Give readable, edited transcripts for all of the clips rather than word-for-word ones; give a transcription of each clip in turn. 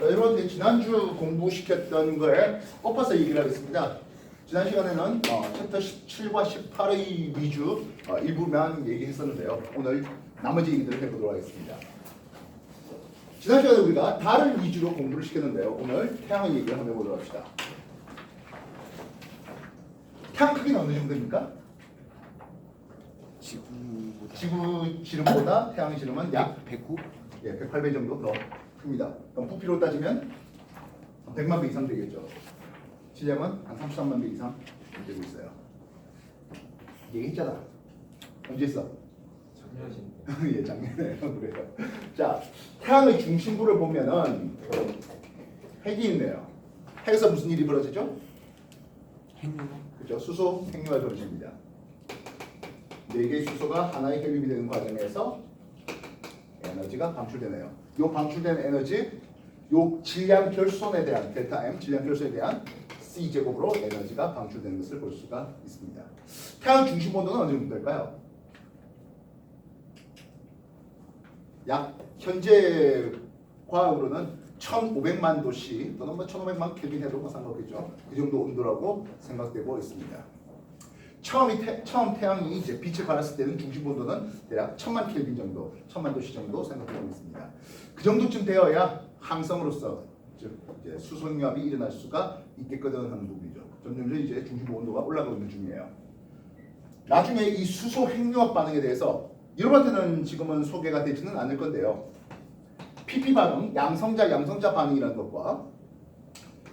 여러분들 지난주 공부시켰던 거에 엎어서 얘기를 하겠습니다. 지난 시간에는 챕터 17과 18의 위주 일부만 얘기했었는데요. 오늘 나머지 얘기들을 해보도록 하겠습니다. 지난 시간에 우리가 달을 위주로 공부를 시켰는데요. 오늘 태양의 얘기를 한번 해보도록 합시다. 태양 크기는 어느 정도입니까? 지구 지름보다 태양의 지름은 약 109? 108배 정도 더 큽니다. 그럼 부피로 따지면 100만 배 이상 되겠죠. 질량은 한 33만 배 이상 되고 있어요. 얘기했잖아. 언제 했어? 작년이신데. 예, 작년에 그래요. 자, 태양의 중심부를 보면은 핵이 있네요. 핵에서 무슨 일이 벌어지죠? 핵융합? 그렇죠. 수소 핵융합이 벌어집니다. 4개의 수소가 하나의 헬륨이 되는 과정에서 에너지가 방출되네요. 이 방출된 에너지, 요 질량 결손에 대한 델타 M 질량 결손에 대한 C 제곱으로 에너지가 방출되는 것을 볼 수가 있습니다. 태양 중심 온도는 어느 정도 될까요? 약 현재 과학으로는 1,500만 도씨 또는 1,500만 켈빈 해도 상관없겠죠. 그 정도 온도라고 생각되고 있습니다. 처음 태양이 이제 빛을 발했을 때는 중심 온도는 대략 1,000만 켈빈 정도, 1,000만 도씨 정도 생각되고 있습니다. 그 정도쯤 되어야 항성으로서 즉 이제 수소융합이 일어날 수가 있겠거든 하는 부분이죠. 점점 이제 중심 온도가 올라가고 있는 중이에요. 나중에 이 수소 핵융합 반응에 대해서 여러분한테는 지금은 소개가 되지는 않을 건데요. PP 반응, 양성자 반응이라는 것과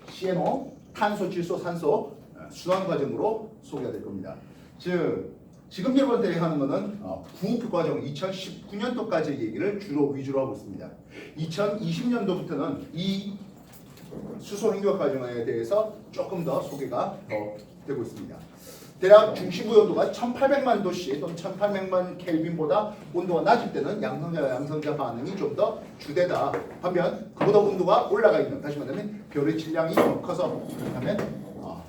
CNO, 탄소, 질소, 산소 순환 과정으로 소개가 될 겁니다. 즉 지금 여러분들이 하는 것은 구급 과정 2019년도까지의 얘기를 주로 위주로 하고 있습니다. 2020년도부터는 이 수소 핵융합 과정에 대해서 조금 더 소개가 더 되고 있습니다. 대략 중심부 온도가 1800만 도씨 또는 1800만 켈빈보다 온도가 낮을 때는 양성자 반응이 좀 더 주되다. 반면 그보다 온도가 올라가 있는, 다시 말하면 별의 질량이 더 커서 그렇다면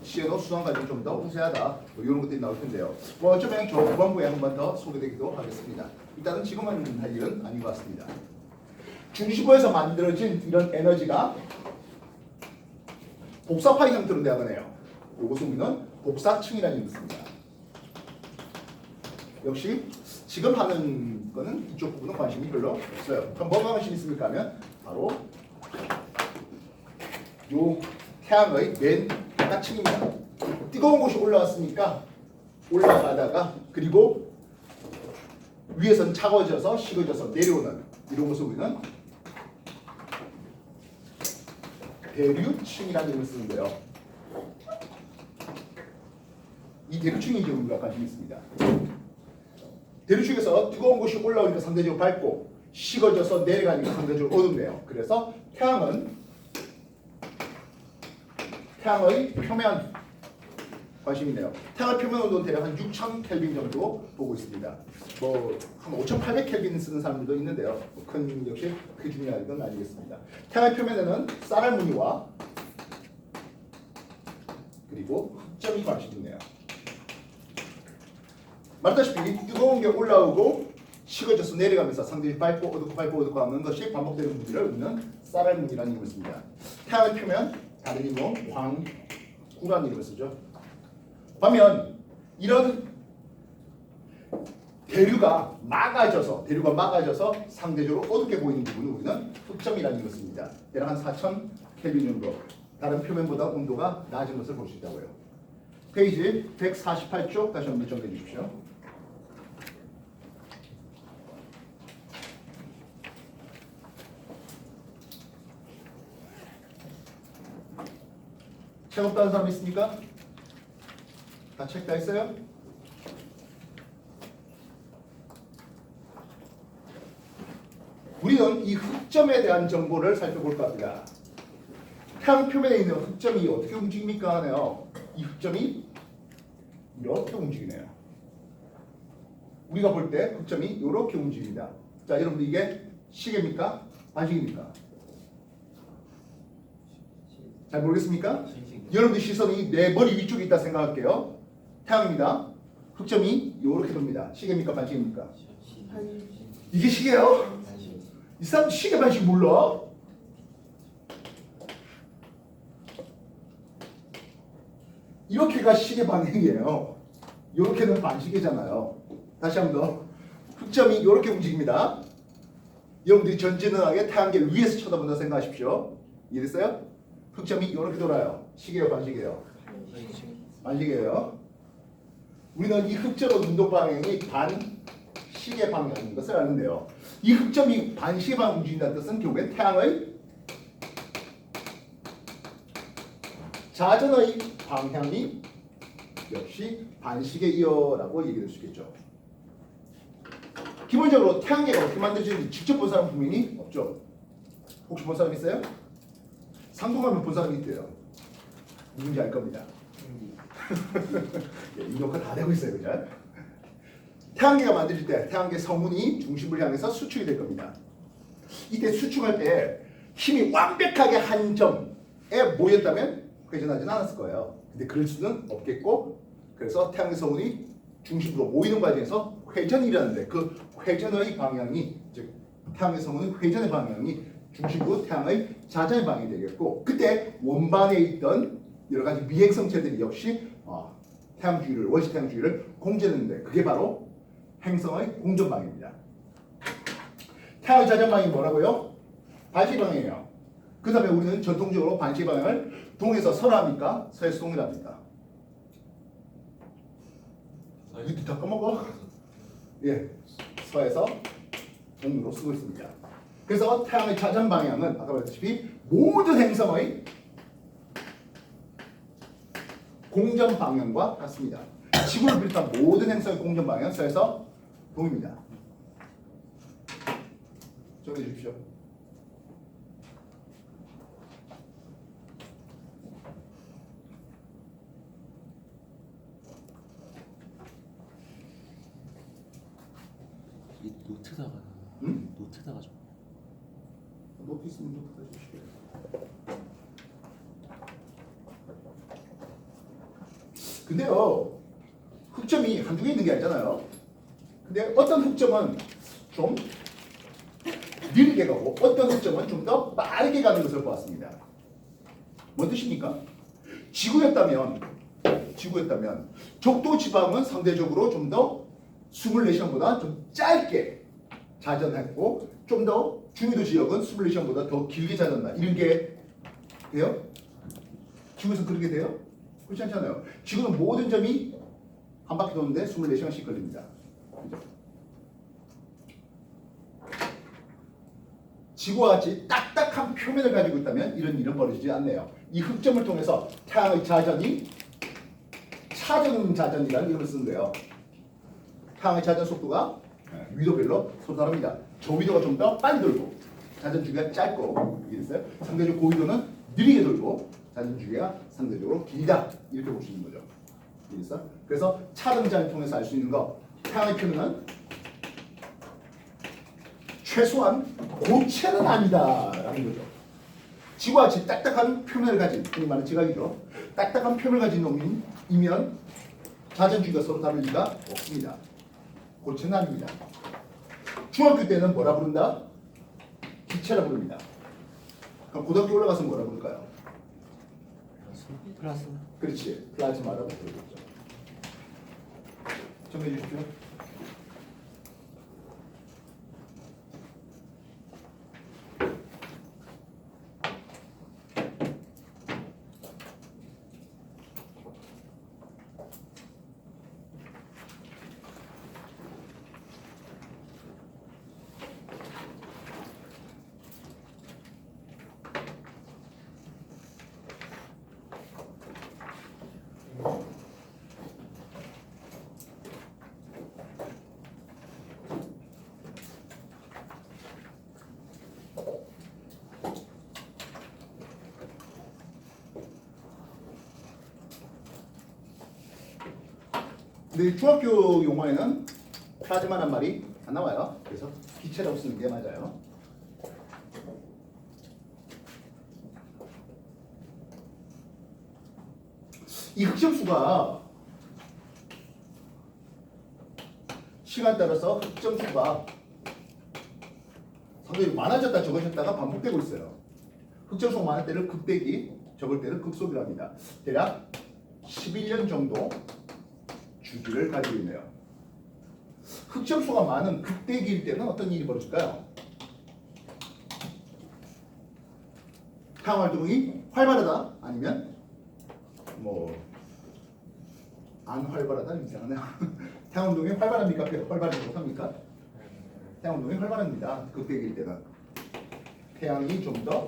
CNO 수환 과정이 좀 더 우세하다. 이런 것들이 나올 텐데요. 어쩌면 저 후반부에 한 번 더 소개되기도 하겠습니다. 일단은 지금은 할 일은 아닌 것 같습니다. 중심부에서 만들어진 이런 에너지가 복사파이 형태로 되어가네요. 이것을 우리는 복사층이라는 뜻입니다. 역시 지금 하는 거는 이쪽 부분은 관심이 별로 없어요. 그럼 뭐가 관심이 있습니까 하면 바로 요 태양의 맨 바깥층입니다. 뜨거운 곳이 올라왔으니까 올라가다가 그리고 위에서는 차가워져서 식어져서 내려오는 이런 것을 우리는 대류층이라는 이름을 쓰는데요. 이 대류층이 이제 우리가 관심이 있습니다. 대류층에서 뜨거운 곳이 올라오니까 상대적으로 밝고 식어져서 내려가니까 상대적으로 어둡네요. 그래서 태양의 표면 관심이네요. 태양의 표면 온도는 대략 한 6,000 켈빈 정도 보고 있습니다. 한 5,800 켈빈 쓰는 사람들도 있는데요. 큰 역시 그게 중요한 건 아니겠습니다. 태양의 표면에는 쌀알 무늬와 그리고 흑점이 관심이 있네요. 말했다시피 뜨거운 게 올라오고 식어져서 내려가면서 상당히 밝고 어둡고 하는 것이 반복되는 무늬를 우리는 쌀알 무늬라는 이름을 씁니다. 태양의 표면 다른 이름으로 광구라는 이름을 쓰죠. 반면 이런 대류가 막아져서 상대적으로 어둡게 보이는 부분을 우리는 흑점이라는 이름을 씁니다. 대략 한 4,000 켈빈 정도 다른 표면보다 온도가 낮은 것을 볼 수 있다고요. 페이지 148쪽 다시 한번 정리해 주십시오. 책 없다는 사람 있습니까? 다 책 다 있어요? 우리는 이 흑점에 대한 정보를 살펴볼까 합니다. 태양 표면에 있는 흑점이 어떻게 움직입니까 하네요. 이 흑점이 이렇게 움직이네요. 우리가 볼 때 흑점이 이렇게 움직입니다. 자, 여러분들 이게 시계입니까? 반시계입니까? 잘 모르겠습니까? 여러분들 시선이 내 머리 위쪽에 있다 생각할게요. 태양입니다. 흑점이 이렇게 돕니다. 시계입니까? 반시계입니까? 이게 시계예요? 이 사람 시계 반씩 몰라? 이렇게가 시계 방향이에요. 이렇게는 반시계잖아요. 다시 한 번 더. 흑점이 이렇게 움직입니다. 여러분들이 전지능하게 태양계를 위에서 쳐다본다 생각하십시오. 이해됐어요? 흑점이 이렇게 돌아요. 시계요, 반시계요? 반시계예요. 우리는 이 흑점의 운동 방향이 반시계 방향인 것을 아는데요. 이 흑점이 반시계 방향 움직인다는 뜻은 결국엔 태양의 자전의 방향이 역시 반시계이여라고 얘기할 수 있겠죠. 기본적으로 태양계가 어떻게 만들어지는지 직접 본 사람 분명히 없죠. 혹시 본 사람 있어요? 상동하면 본 사람이 있대요. 누군지 알 겁니다. 이 녹화 다 되고 있어요, 그죠? 태양계가 만들어질 때 태양계 성운이 중심을 향해서 수축이 될 겁니다. 이때 수축할 때 힘이 완벽하게 한 점에 모였다면 회전하지는 않았을 거예요. 근데 그럴 수는 없겠고, 그래서 태양계 성운이 중심으로 모이는 과정에서 회전이 일어나는데 그 회전의 방향이, 즉 태양의 성운의 회전의 방향이 중심으로 태양의 자전의 방향이 되겠고, 그때 원반에 있던 여러 가지 미행성체들이 역시 태양 주위를, 원시 태양 주위를 공전했는데 그게 바로 행성의 공전 방향입니다. 태양의 자전 방향이 뭐라고요? 반시 방향이에요. 그 다음에 우리는 전통적으로 반시 방향을 동에서 서랍니까? 서에서 동이랍니까? 이거 다 까먹어? 예, 서에서 동으로 쓰고 있습니다. 그래서 태양의 자전 방향은 아까 말했다시피 모든 행성의 공전 방향과 같습니다. 지구를 비롯한 모든 행성의 공전 방향은 서에서 동입니다. 정리해 주십시오. 이 노트다가 응? 노트다가 좀 노트 있으면 노트 가져오시고요. 근데요, 흑점이 한두 개 있는 게 아니잖아요. 근데 어떤 흑점은 좀 느리게 가고 어떤 흑점은 좀 더 빠르게 가는 것을 보았습니다. 뭔 뜻입니까? 지구였다면 적도 지방은 상대적으로 좀 더 24시간보다 좀 짧게 자전했고, 좀 더 중위도 지역은 24시간보다 더 길게 자전다. 이런 게 돼요? 지구에서 그렇게 돼요? 그렇지 않잖아요. 지구는 모든 점이 한 바퀴 도는데 24시간씩 걸립니다. 그죠? 지구와 같이 딱딱한 표면을 가지고 있다면 이런 일은 벌어지지 않네요. 이 흑점을 통해서 태양의 자전이 차전 자전이라는 이름을 쓰는데요. 태양의 자전 속도가 위도별로 서로 다릅니다. 저위도가 좀 더 빨리 돌고 자전 주기가 짧고, 이랬어요. 상대적으로 고위도는 느리게 돌고 자전 주기가 상대적으로 길다, 이렇게 볼 수 있는 거죠. 이랬어? 그래서 차등장을 통해서 알 수 있는 거, 태양의 표면은 최소한 고체는 아니다라는 거죠. 지구와 같이 딱딱한 표면을 가진, 흔히 말하는 지각이죠. 딱딱한 표면을 가진 놈이면 자전 주기가 서로 다를 리가 없습니다. 고체는 아닙니다. 중학교 때는 뭐라 부른다? 기체라 부릅니다. 그럼 고등학교 올라가서 뭐라 부를까요? 플라스마. 그렇지, 플라즈마라고 부르겠죠. 정리해 주십시오. 근데 중학교 용어에는 플라즈마란 말이 안 나와요. 그래서 기체라고 쓰는 게 맞아요. 이 흑점수가 시간 따라서 흑점수가 상당히 많아졌다 적어졌다가 반복되고 있어요. 흑점수가 많을 때를 극대기, 적을 때를 극소기로 합니다. 대략 11년 정도 주기를 가지고 있네요. 흑점수가 많은 극대기일 때는 어떤 일이 벌어질까요? 태양 활동이 활발하다 아니면 뭐 안 활발하다 이상하네요. 태양 운동이 활발합니까? 활발하지 못합니까? 태양 운동이 활발합니다. 극대기일 때는 태양이 좀 더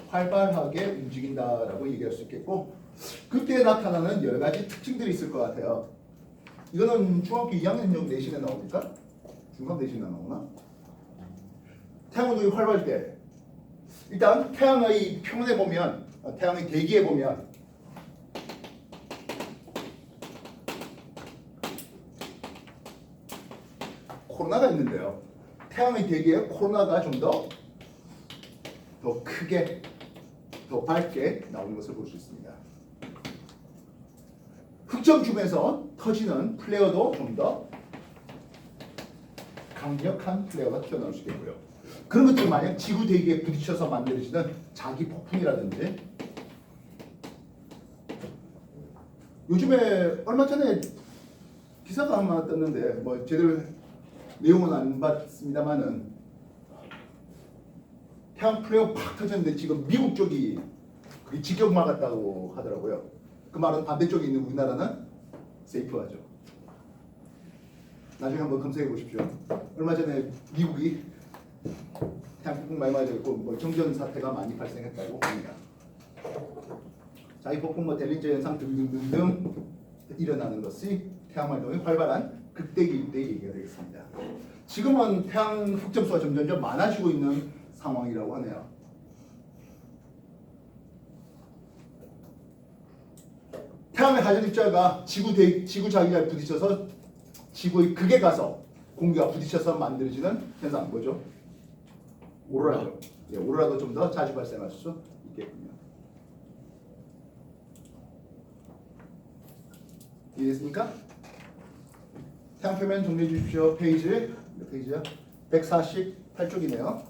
활발하게 움직인다라고 얘기할 수 있겠고, 그때 나타나는 여러 가지 특징들이 있을 것 같아요. 이거는 중학교 2학년 정도 내신에 나옵니까? 중3 내신에 나오나? 태양 운동이 활발할 때 일단 태양의 표면에 보면, 태양의 대기에 보면 코로나가 있는데요. 태양의 대기에 코로나가 좀 더 크게, 더 밝게 나오는 것을 볼 수 있습니다. 흑점 주변에서 터지는 플레어도 좀 더 강력한 플레어가 튀어나올 수 있겠고요. 그런 것들이 만약 지구 대기에 부딪혀서 만들어지는 자기 폭풍이라든지, 요즘에 얼마 전에 기사가 하나 떴는데 뭐 제대로 내용은 안 봤습니다만은 태양 플레어 팍 터졌는데 지금 미국 쪽이 그게 직격 막았다고 하더라고요. 그 말은 반대쪽에 있는 우리나라는 세이프하죠. 나중에 한번 검색해 보십시오. 얼마 전에 미국이 태양 폭풍 많이 맞았고 뭐 정전 사태가 많이 발생했다고 합니다. 자기 폭풍 뭐 델린저 현상 등등등등 일어나는 것이 태양 활동이 활발한 극대기일 때 얘기가 되겠습니다. 지금은 태양 흑점수가 점점 많아지고 있는 상황이라고 하네요. 태양의 하전 입자가 지구 자기가 부딪혀서 지구의 극에 가서 공기가 부딪혀서 만들어지는 현상 뭐죠? 오로라죠. 예, 오로라도 좀 더 자주 발생할 수 있겠군요. 이해됐습니까? 태양 표면 정리해 주십시오. 페이지 몇 페이지야? 148쪽이네요.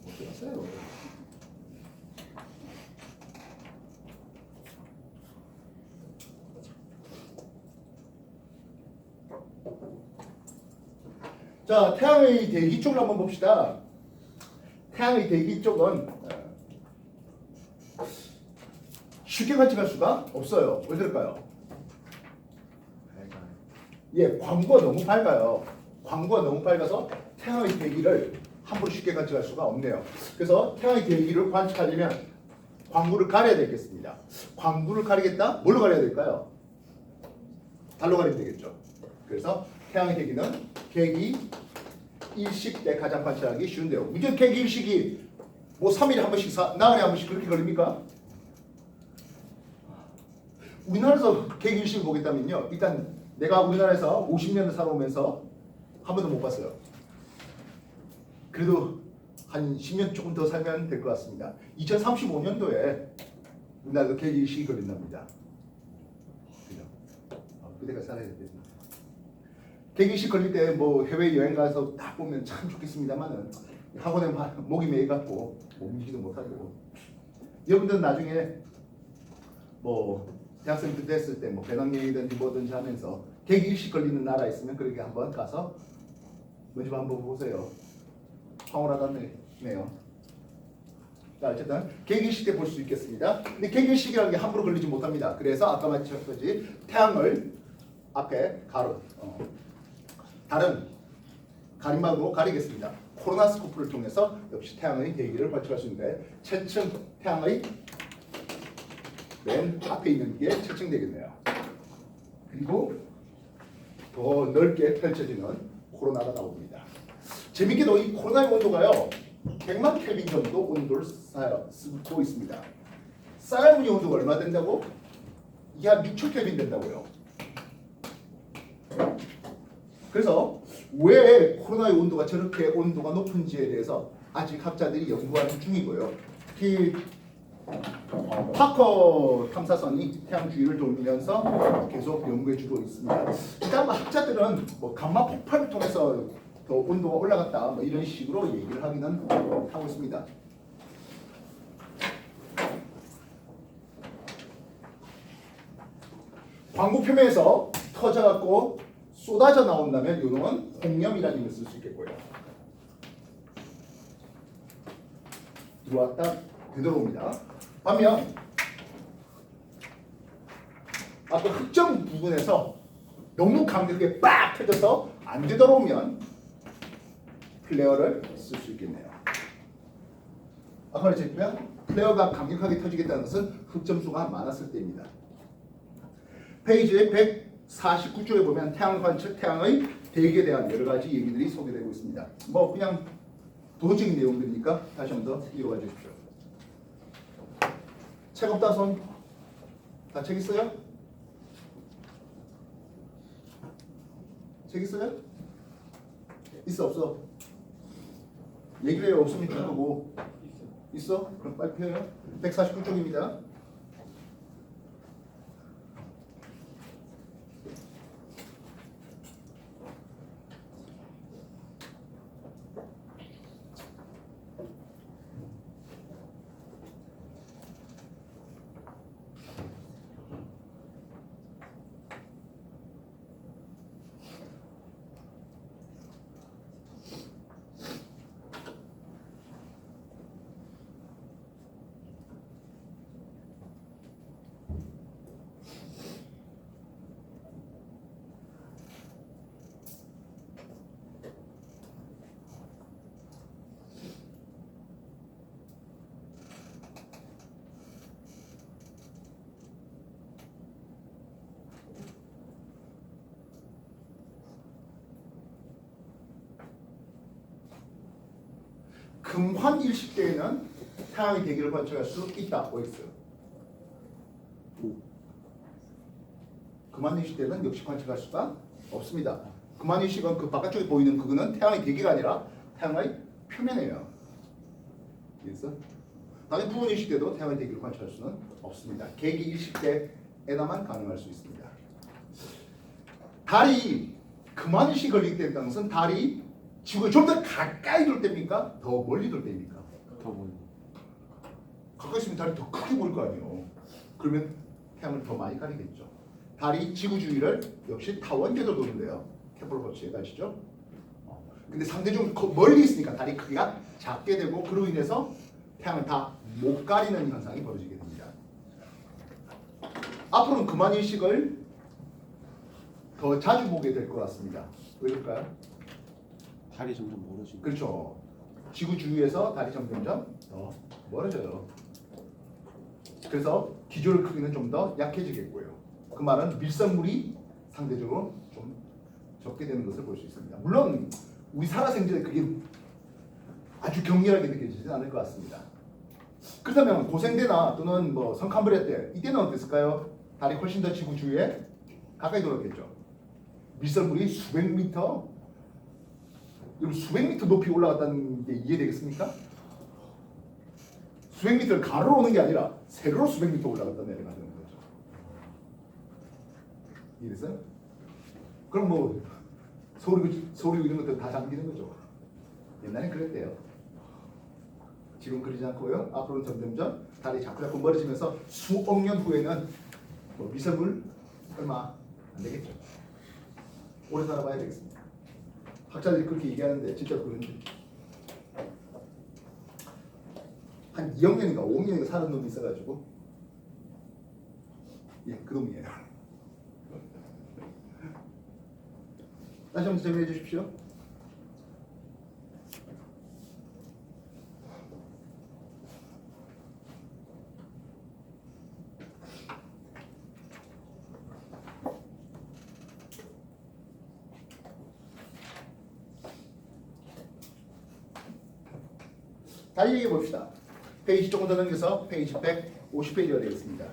어디 갔어요? 자, 태양의 대기 쪽을 한번 봅시다. 태양의 대기 쪽은 쉽게 관측할 수가 없어요. 왜 그럴까요? 예, 광구가 너무 밝아요. 광구가 너무 밝아서 태양의 대기를 함부로 쉽게 관측할 수가 없네요. 그래서 태양의 대기를 관측하려면 광구를 가려야 되겠습니다. 광구를 가리겠다? 뭘로 가려야 될까요? 달로 가리면 되겠죠. 그래서 태양의 대기는 계기 일식 때 가장 관찰하기 쉬운데요. 무슨 계기 일식이 뭐 3일에 한 번씩, 나흘에 한 번씩 그렇게 걸립니까? 우리나라에서 계기 일식을 보겠다면요. 일단 내가 우리나라에서 50년을 살아오면서 한 번도 못 봤어요. 그래도 한 10년 조금 더 살면 될 것 같습니다. 2035년도에 우리나라도 계기 일식이 걸린답니다. 그죠? 그때가 살아야 되겠습니다. 계기식 걸릴 때 뭐 해외 여행 가서 딱 보면 참 좋겠습니다만은 학원에 목이 매여갖고 움직이지도 못하고, 여러분들은 나중에 뭐 대학생 때 됐을 때 뭐 배낭여행이든지 뭐든지 하면서 계기식 걸리는 나라 있으면 그렇게 한번 가서 먼저 한번 보세요. 황홀하다네요. 자, 어쨌든 계기식 때 볼 수 있겠습니다. 근데 계기식이라는 게 함부로 걸리지 못합니다. 그래서 아까 말씀드렸듯이 태양을 앞에 다른 가림막으로 가리겠습니다. 코로나스코프를 통해서 역시 태양의 대기를 관측할 수 있는데, 채층 태양의 맨 앞에 있는 게 채층되겠네요. 그리고 더 넓게 펼쳐지는 코로나가 나옵니다. 재밌게도 이 코로나의 온도가요 100만 켈빈 정도 온도를 쓰고 있습니다. 쌀문의 온도가 얼마 된다고? 이게 한 6천 켈빈 된다고요. 그래서 왜 코로나의 온도가 저렇게 온도가 높은지에 대해서 아직 학자들이 연구하는 중이고요. 특히 파커 탐사선이 태양 주위를 돌면서 계속 연구해주고 있습니다. 일단 학자들은 뭐 감마 폭발을 통해서 더 온도가 올라갔다 뭐 이런 식으로 얘기를 하기는 하고 있습니다. 광구 표면에서 터져갖고 쏟아져 나온다면 이놈은 홍염이라는 의미를 쓸 수 있겠고요. 들어왔다 되돌아옵니다. 반면 아까 흑점 부분에서 너무 강력하게 빡 터져서 안 되돌아오면 플레어를 쓸 수 있겠네요. 아까 말했지만 플레어가 강력하게 터지겠다는 것은 흑점 수가 많았을 때입니다. 페이지 149쪽에 보면 태양 관측, 태양의 대기에 대한 여러 가지 얘기들이 소개되고 있습니다. 뭐 그냥 도덕적인 내용들이니까 다시 한번 더 읽어봐 주십시오. 책 없다 손? 다 책 있어요? 책 있어요? 있어 없어? 얘기를 해요. 없으면 준 거고. 있어? 그럼 빨리 펴요. 149쪽입니다. 금환 일식대에는 태양의 대기를 관측할 수 있다고 했어요. 금환 일식대는 역시 관측할 수가 없습니다. 금환 일식은 그 바깥쪽에 보이는 그거는 태양의 대기가 아니라 태양의 표면이에요. 그래서 다른 부분 일식대도 태양의 대기를 관측할 수는 없습니다. 계기 일식대에나만 가능할 수 있습니다. 달이 금환 일식이 걸리게 된다는 것은 달이 지구에 좀 더 가까이 돌 때입니까? 더 멀리 돌 때입니까? 더 멀리. 가까이 있으면 달이 더 크게 보일 거 아니에요. 그러면 태양을 더 많이 가리겠죠. 달이 지구 주위를 역시 타원궤도 도는데요. 케플러 거치에 아시죠? 근데 상대적으로 멀리 있으니까 달이 크기가 작게 되고 그로 인해서 태양을 다 못 가리는 현상이 벌어지게 됩니다. 앞으로는 금환 일식을 더 자주 보게 될 것 같습니다. 왜 그럴까요? 달이 점점 멀어지고. 그렇죠. 지구 주위에서 달이 점점점 더 멀어져요. 그래서 기존의 크기는 좀 더 약해지겠고요. 그 말은 밀성물이 상대적으로 좀 적게 되는 것을 볼 수 있습니다. 물론 우리 살아생전에 그게 아주 격렬하게 느껴지지는 않을 것 같습니다. 그렇다면 고생대나 또는 뭐 성캄브레 때 이때는 어땠을까요? 달이 훨씬 더 지구 주위에 가까이 돌았겠죠. 밀성물이 수백 미터 수백 미터 높이 올라갔다는 게 이해되겠습니까? 수백 미터를 가로로 오는 게 아니라 세로로 수백 미터 올라갔다 내려가는 거죠. 이해됐어요? 그럼 뭐 서울이고 이런 것들 다 잠기는 거죠. 옛날엔 그랬대요. 지금 그러지 않고요. 앞으로는 점점점 달이 자꾸 멀어지면서 수억 년 후에는 뭐 미세물 얼마 안 되겠죠. 오래 살아봐야 되겠습니다. 학자들이 그렇게 얘기하는데 진짜 그런지 한 2억 년인가 5억 년인가 사는 놈이 있어가지고 예, 그 놈이에요. 다시 한번 설명해 주십시오. 다시 얘기해 봅시다. 페이지 조금 더 넘겨서 페이지 150페이지가 되겠습니다.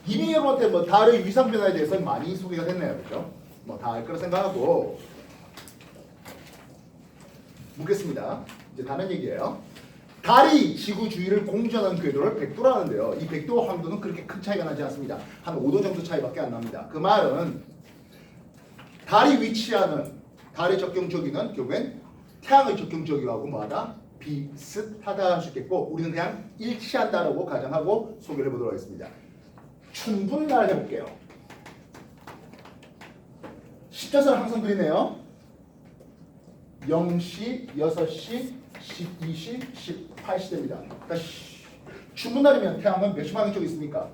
이미 여러분한테 뭐 달의 위상 변화에 대해서 많이 소개가 됐네요, 그렇죠? 뭐 다 알 거라 생각하고 묻겠습니다. 이제 다른 얘기예요. 달이 지구 주위를 공전하는 궤도를 백도라는데요. 이 백도와 황도는 그렇게 큰 차이가 나지 않습니다. 한 5도 정도 차이밖에 안 납니다. 그 말은 달이 위치하는 달의 적경저기는 결국엔 태양의 적경저기하고 뭐하다? 비슷하다 할 수 있겠고 우리는 그냥 일치한다라고 가정하고 소개를 해보도록 하겠습니다. 춘분날 해볼게요. 십자선을 항상 그리네요. 0시, 6시, 12시, 18시 됩니다. 그러니까 춘분날이면 태양은 몇 시 방향 쪽에 있습니까?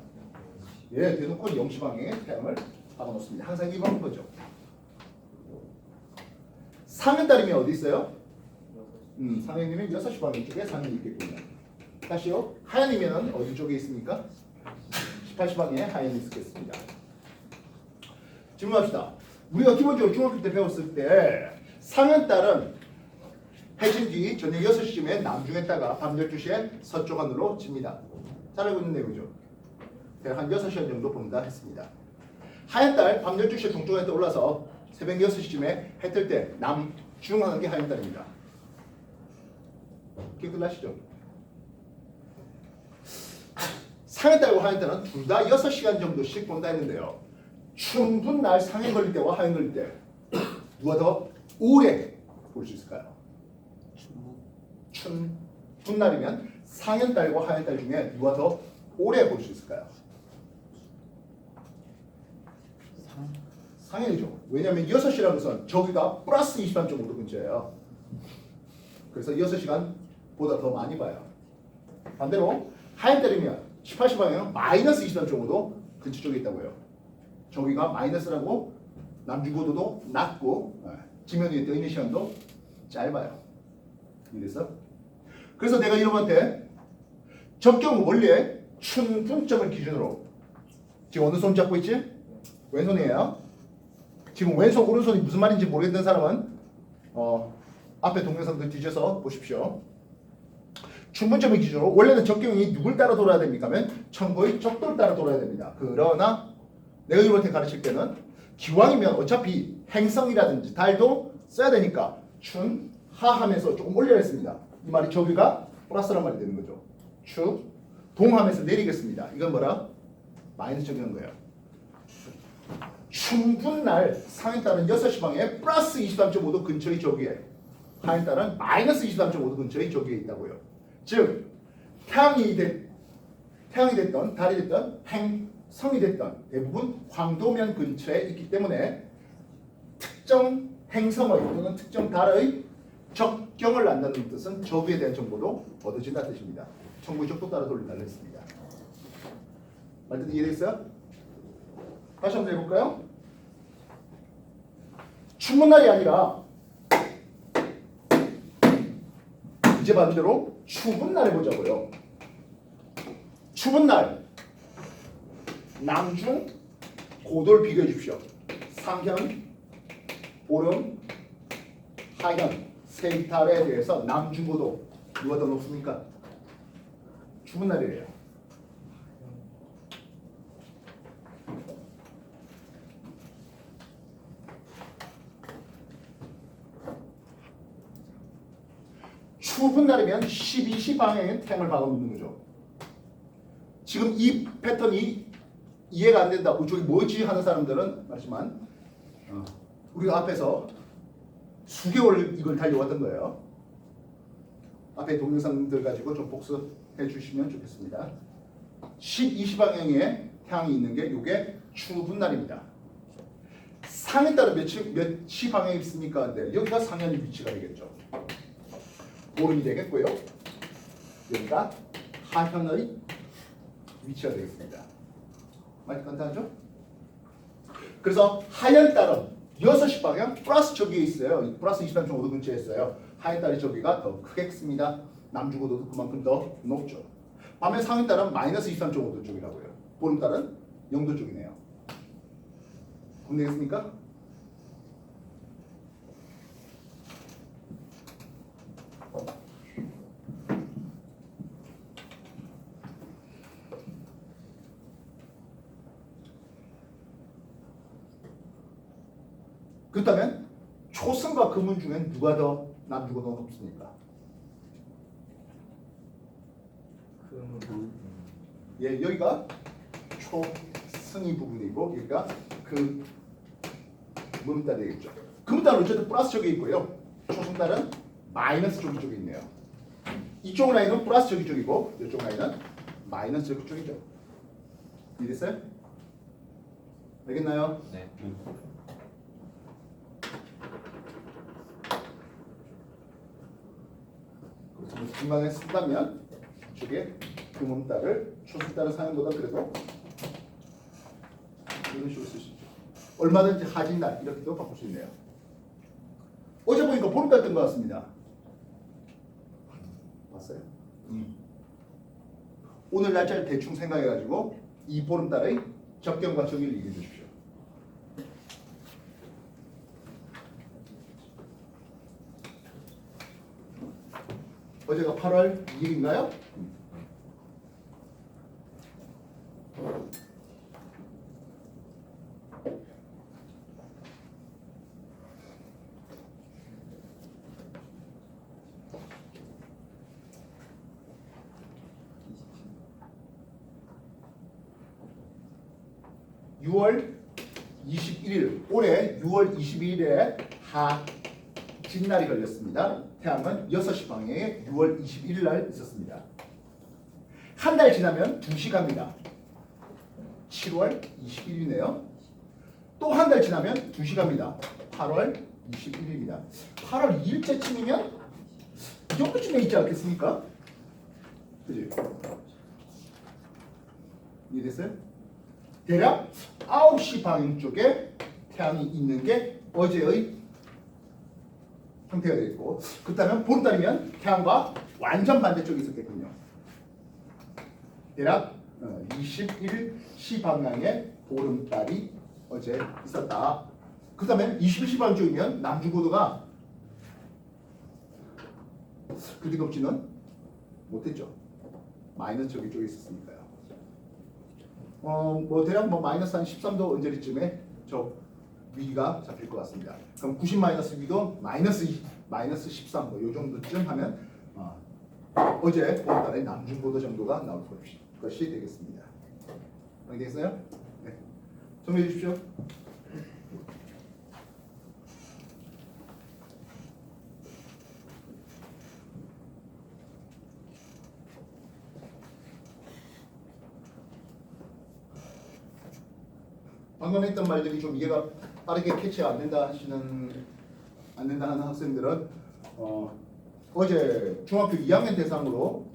예, 대놓고 0시 방향에 태양을 박아놓습니다. 항상 이 방법인 거죠. 상현달이면 어디 있어요? 상현이면 6시 방향 쪽에 상현이 있겠군요. 다시요. 하현이면 어디 쪽에 있습니까? 18시 방향에 하현이 있겠습니다. 질문합시다. 우리가 기본적으로 중학교 때 배웠을 때 상현달은 해진 뒤 저녁 6시쯤에 남중했다가 밤 12시에 서쪽 하늘로 칩니다. 잘 알고 있는 내용이죠. 한 6시간 정도 본다 했습니다. 하얀달 밤 12시에 동쪽에 올라서 새벽 6시쯤에 해 뜰 때 남중하는 게 하얀달입니다. 기억들 나시죠? 상현달과 하얀달은 둘 다 6시간 정도씩 본다 했는데요. 춘분날 상현 걸릴 때와 하얀 걸릴 때 누가 더 오래 볼 수 있을까요? 춘분날이면 상현달과 하얀달 중에 누가 더 오래 볼 수 있을까요? 상현이죠. 왜냐하면 6시라는 것은 저기가 플러스 23.5도 근처예요. 그래서 6시간보다 더 많이 봐요. 반대로 하얀달이면 18시 방향은 마이너스 23.5도 근처 쪽에 있다고요. 저기가 마이너스라고 남중고도도 낮고 지면 위에 떠 있는 시간도 짧아요. 이래서 그래서 내가 여러분한테 적경 원리에 춘분점을 기준으로 지금 어느 손 잡고 있지? 왼손이에요. 지금 왼손 오른손이 무슨 말인지 모르겠는 사람은 앞에 동영상들 뒤져서 보십시오. 춘분점을 기준으로 원래는 적경이 누굴 따라 돌아야 됩니까? 하면 천거의 적도를 따라 돌아야 됩니다. 그러나 내가 여러분한테 가르칠 때는 기왕이면 어차피 행성이라든지 달도 써야 되니까 춘하하면서 조금 올려야 했습니다. 이 말이 저기가 플러스란 말이 되는 거죠. 추 동하면서 내리겠습니다. 이건 뭐라? 마이너스 적용한 거예요. 춘분날 상현달은 6시 방에 플러스 23.5도 근처의 저기에 하현달은 마이너스 23.5도 근처의 저기에 있다고요. 즉 태양이 됐던 달이 됐던 행성이 됐던 대부분 황도면 근처에 있기 때문에 특정 행성의 또는 특정 달의 적경을 안다는 뜻은 저기에 대한 정보도 얻어진다는 뜻입니다. 천구의 적도 따라 돌린다는 뜻입니다. 말뜻 이해됐어요? 다시 한번 해볼까요? 춘분날이 아니라 이제 반대로 추분날 해보자고요. 추분날 남중 고도를 비교해 주십시오. 상현, 오름, 하현 세 달에 대해서 남중 고도 누가 더 높습니까? 추분날이에요. 추운 날이면 12시 방향에 태양을 박아놓는 거죠. 지금 이 패턴이 이해가 안 된다. 저기 뭐지 하는 사람들은 말하지만 우리가 앞에서 수개월 이걸 달려왔던 거예요. 앞에 동영상들 가지고 좀 복습해 주시면 좋겠습니다. 12시 방향에 태양이 있는 게 이게 추운 날입니다. 상에 따라 몇 시 방향에 있습니까? 근데 여기가 상현의 위치가 되겠죠. 오름이 되겠고요. 여기가 하현의 위치가 되겠습니다. 많이 간단하죠? 그래서 하현달은 6시 방향 플러스 저기에 있어요. 플러스 23.5도 근처에 있어요. 하현달이 저기가 더 크겠습니다. 남중고도도 그만큼 더 높죠. 반면 상현달은 마이너스 23.5도 쪽이라고요. 보름달은 0도 쪽이네요. 공되겠습니까? 그렇다면 초승과 금운 중엔 누가 더 남중고도가 높습니까? 예, 여기가 초승이 부분이고 여기가 그 문달이 되겠죠. 금달은 어쨌든 플러스 쪽에 있고요. 초승달은 마이너스 쪽에 있네요. 이쪽 라인은 플러스 쪽이고 이쪽 라인은 마이너스 쪽이죠. 이해됐어요? 알겠나요? 네. 그래서 중간에 쓴다면 이쪽에 금음달을 초승달을 사용보다 그래도 이런 식으로 쓸 수 있죠. 얼마든지 하진날 이렇게도 바꿀 수 있네요. 어제 보니까 보름달 뜬 것 같습니다. 봤어요? 오늘 날짜를 대충 생각해가지고 이 보름달의 적경과 정의를 얘기해 주십시오. 어제가 8월 2일인가요? (6월 21일) 올해 6월 22일에 하진날이 걸렸습니다. 태양은 6시 방향에 6월 21일 날 있었습니다. 한 달 지나면 2시 갑니다. 7월 21일이네요. 또 한 달 지나면 2시 갑니다. 8월 21일입니다. 8월 2일째쯤이면 이 정도쯤에 있지 않겠습니까? 그지? 이해됐어요? 대략 9시 방향 쪽에 태양이 있는 게 어제의 형태가 되겠고, 그렇다면 보름달이면 태양과 완전 반대쪽에 있었겠군요. 대략 21시 방향에 보름달이 어제 있었다. 그렇다면 21시 방향 쪽이면 남중고도가 그리 높지는 못했죠. 마이너스 쪽에 있었으니까요. 뭐 대략 뭐 마이너스 한 13도 언저리쯤에 저 위기가 잡힐 것 같습니다. 그럼 90 마이너스 위도 마이너스 13, 뭐요 정도쯤 하면 어제 보름달의 남중고도 정도가 나올 것이 되겠습니다. 알겠어요? 네. 정리해 주십시오. 방금 했던 말들이 좀 이해가 빠르게 캐치 안 된다 하는 학생들은 어제 중학교 2학년 대상으로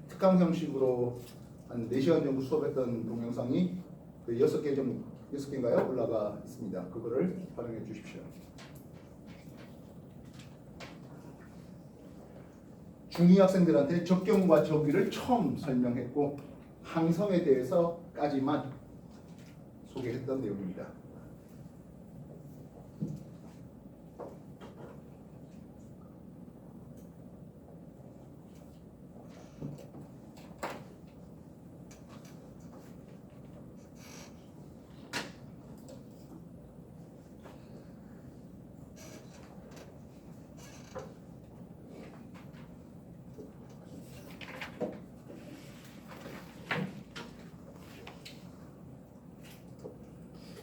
특강 형식으로 한 4시간 정도 수업했던 동영상이 그 6개인가요? 올라가 있습니다. 그거를 활용해 주십시오. 중2 학생들한테 적경과 적위를 처음 설명했고 항성에 대해서까지만 소개했던 내용입니다.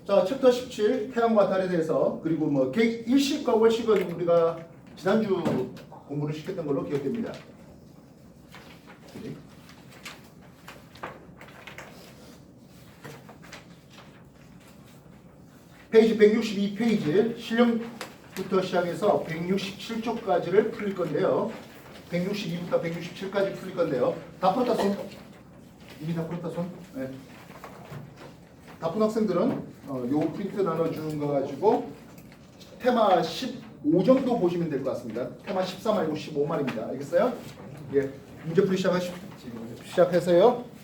자, 챕터 17 태양과 달에 대해서, 그리고 뭐 일식과 월식은 우리가 지난주 공부를 시켰던 걸로 기억됩니다. 페이지 162페이지 실력부터 시작해서 167쪽까지를 풀릴 건데요. 162부터 167까지 풀릴 건데요. 다 풀었다 손? 이미 다 풀었다 손? 네. 다 푼 학생들은 요 프린트 나눠주는 거 가지고 테마 15 정도 보시면 될 것 같습니다. 테마 14 말고 15 말입니다. 알겠어요? 예, 문제 풀이 시작하세요.